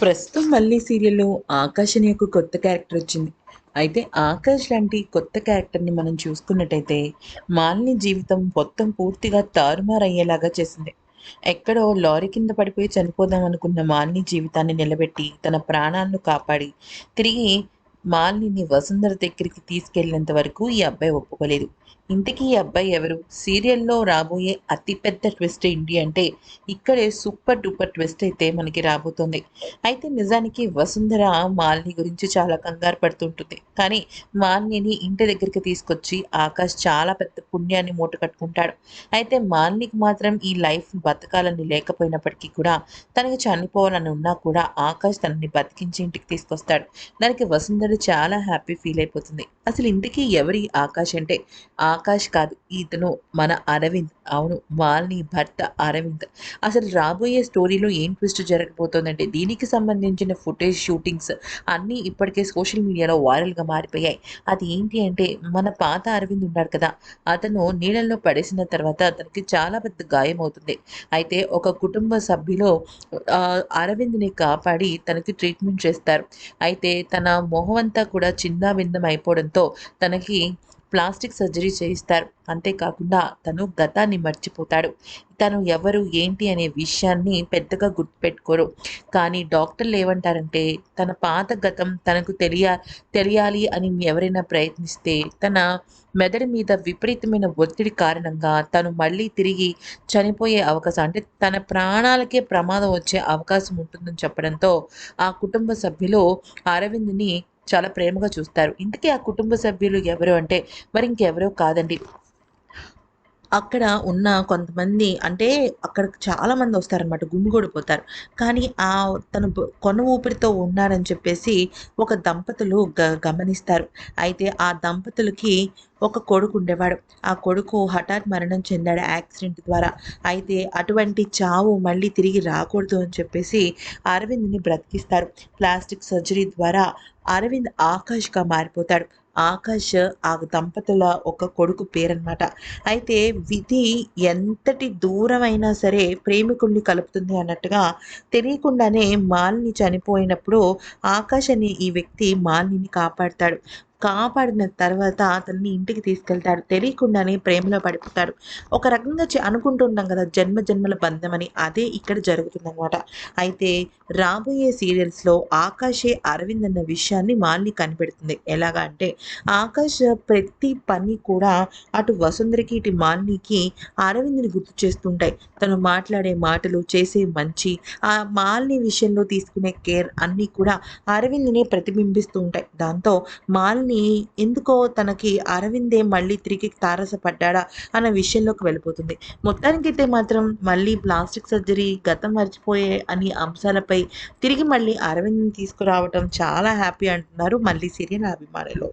ప్రస్తుతం మళ్ళీ సీరియల్‌లో 'ఆకాష్' అనే ఒక కొత్త క్యారెక్టర్ వచ్చింది. అయితే 'ఆకాష్' లాంటి కొత్త క్యారెక్టర్‌ని మనం చూసుకున్నట్టయితే, మాలిని జీవితం మొత్తం పూర్తిగా తారుమారయ్యేలాగా చేసింది. ఎక్కడో లారీ కింద పడిపోయి చనిపోదాం అనుకున్న మాలిని జీవితాన్ని నిలబెట్టి, తన ప్రాణాలను కాపాడి, తిరిగి మాలినిని వసుంధర దగ్గరికి తీసుకెళ్ళినంత వరకు ఈ అబ్బాయి ఒప్పుకోలేదు. ఇంతకీ ఈ అబ్బాయి ఎవరు? సీరియల్‌లో రాబోయే అతి పెద్ద ట్విస్ట్ ఏంటి అంటే, ఇక్కడే సూపర్ డూపర్ ట్విస్ట్ అయితే మనకి రాబోతుంది. అయితే నిజానికి వసుంధర మాలిని గురించి చాలా కంగారు పడుతుంటుంది. కానీ మాలినిని ఇంటి దగ్గరికి తీసుకొచ్చి ఆకాష్ చాలా పెద్ద పుణ్యాన్ని మూటకట్టుకుంటాడు. అయితే మాలినికి మాత్రం ఈ లైఫ్ బతకాలని లేకపోయినప్పటికీ కూడా తనకి చనిపోవాలని ఉన్నా కూడా ఆకాష్ తనని బతికించి ఇంటికి తీసుకొస్తాడు. దానికి వసుంధర చాలా హ్యాపీ ఫీల్ అయిపోతుంది. అసలు ఇంతకీ ఎవరి ఆకాష్ అంటే ఆకాష్ కాదు, ఇతను మన అరవింద్. అవును, మాలిని భర్త అరవింద్. అసలు రాబోయే స్టోరీలో ఏం ట్విస్ట్ జరగబోతోందంటే, దీనికి సంబంధించిన ఫుటేజ్ షూటింగ్స్ అన్నీ ఇప్పటికే సోషల్ మీడియాలో వైరల్‌గా మారిపోయాయి. అది ఏంటి అంటే, మన పాత అరవింద్ ఉన్నాడు కదా! అతను నీళ్ళల్లో పడేసిన తర్వాత అతనికి చాలా పెద్ద గాయమవుతుంది. అయితే ఒక కుటుంబ సభ్యులు అరవింద్‌ని కాపాడి తనకి ట్రీట్మెంట్ చేస్తారు. అయితే తన మొహం అంతా కూడా చిన్నాభిన్నం అయిపోవడంతో తనకి ప్లాస్టిక్ సర్జరీ చేయిస్తారు. అంతేకాకుండా తను గతాన్ని మర్చిపోతాడు. తను ఎవరు, ఏంటి అనే విషయాన్ని పెద్దగా గుర్తుపెట్టుకోరు. కానీ డాక్టర్లు ఏమంటారంటే, తన పాత గతం తనకు తెలియాలి అని ఎవరైనా ప్రయత్నిస్తే, తన మెదడు మీద విపరీతమైన ఒత్తిడి కారణంగా తను మళ్ళీ తిరిగి చనిపోయే అవకాశం, అంటే తన ప్రాణాలకే ప్రమాదం వచ్చే అవకాశం ఉంటుందని చెప్పడంతో, ఆ కుటుంబ సభ్యులు అరవింద్‌ని చాలా ప్రేమగా చూస్తారు. ఇంతకీ ఆ కుటుంబ సభ్యులు ఎవరు అంటే, మరి ఇంకెవరో కాదండి. అక్కడ ఉన్న కొంతమంది, అంటే అక్కడికి చాలామంది వస్తారనమాట. గుమిగూడిపోతారు. కానీ తను కొన ఊపిరితో ఉన్నాడని చెప్పేసి ఒక దంపతులు గమనిస్తారు. అయితే ఆ దంపతులకి ఒక కొడుకు ఉండేవాడు. ఆ కొడుకు హఠాత్ మరణం చెందాడు యాక్సిడెంట్ ద్వారా. అయితే అటువంటి చావు మళ్ళీ తిరిగి రాకూడదు అని చెప్పేసి అరవింద్‌ని బ్రతికిస్తారు. ప్లాస్టిక్ సర్జరీ ద్వారా అరవింద్ ఆకాష్‌గా మారిపోతాడు. ఆకాష్ ఆ దంపతుల ఒక కొడుకు పేరనమాట. అయితే విధి ఎంతటి దూరమైనా సరే ప్రేమికుడిని కలుపుతుంది అన్నట్టుగా, తెలియకుండానే మాలిని చనిపోయినప్పుడు ఆకాష్ అనే ఈ వ్యక్తి మాలినిని కాపాడతాడు. కాపాడిన తర్వాత అతన్ని ఇంటికి తీసుకెళ్తాడు. తెలియకుండానే ప్రేమలో పడిపోతాడు. ఒక రకంగా అనుకుంటుంటాం కదా, జన్మ జన్మల బంధం అని. అదే ఇక్కడ జరుగుతుందనమాట. అయితే రాబోయే సీరియల్స్‌లో ఆకాషే అరవింద్ అన్న విషయాన్ని మాలిని కనిపెడుతుంది. ఎలాగా అంటే, ఆకాష్ ప్రతి పని కూడా అటు వసుంధరకి, ఇటు మాలినికి అరవింద్‌ని గుర్తు చేస్తుంటాయి. తను మాట్లాడే మాటలు, చేసే మంచి, ఆ మాలిని విషయంలో తీసుకునే కేర్ అన్నీ కూడా అరవింద్‌నే ప్రతిబింబిస్తూ ఉంటాయి. దాంతో మాలిని ఎందుకో తనకి అరవిందే మళ్ళీ తిరిగి తారసపడ్డాడా అన్న విషయంలోకి వెళ్ళిపోతుంది. మొత్తానికైతే మాత్రం మళ్ళీ ప్లాస్టిక్ సర్జరీ, గతం మర్చిపోయే అని అంశాలపై తిరిగి మళ్ళీ అరవింద్‌ని తీసుకురావటం చాలా హ్యాపీ అంటున్నారు మళ్ళీ సీరియల్ అభిమానులు.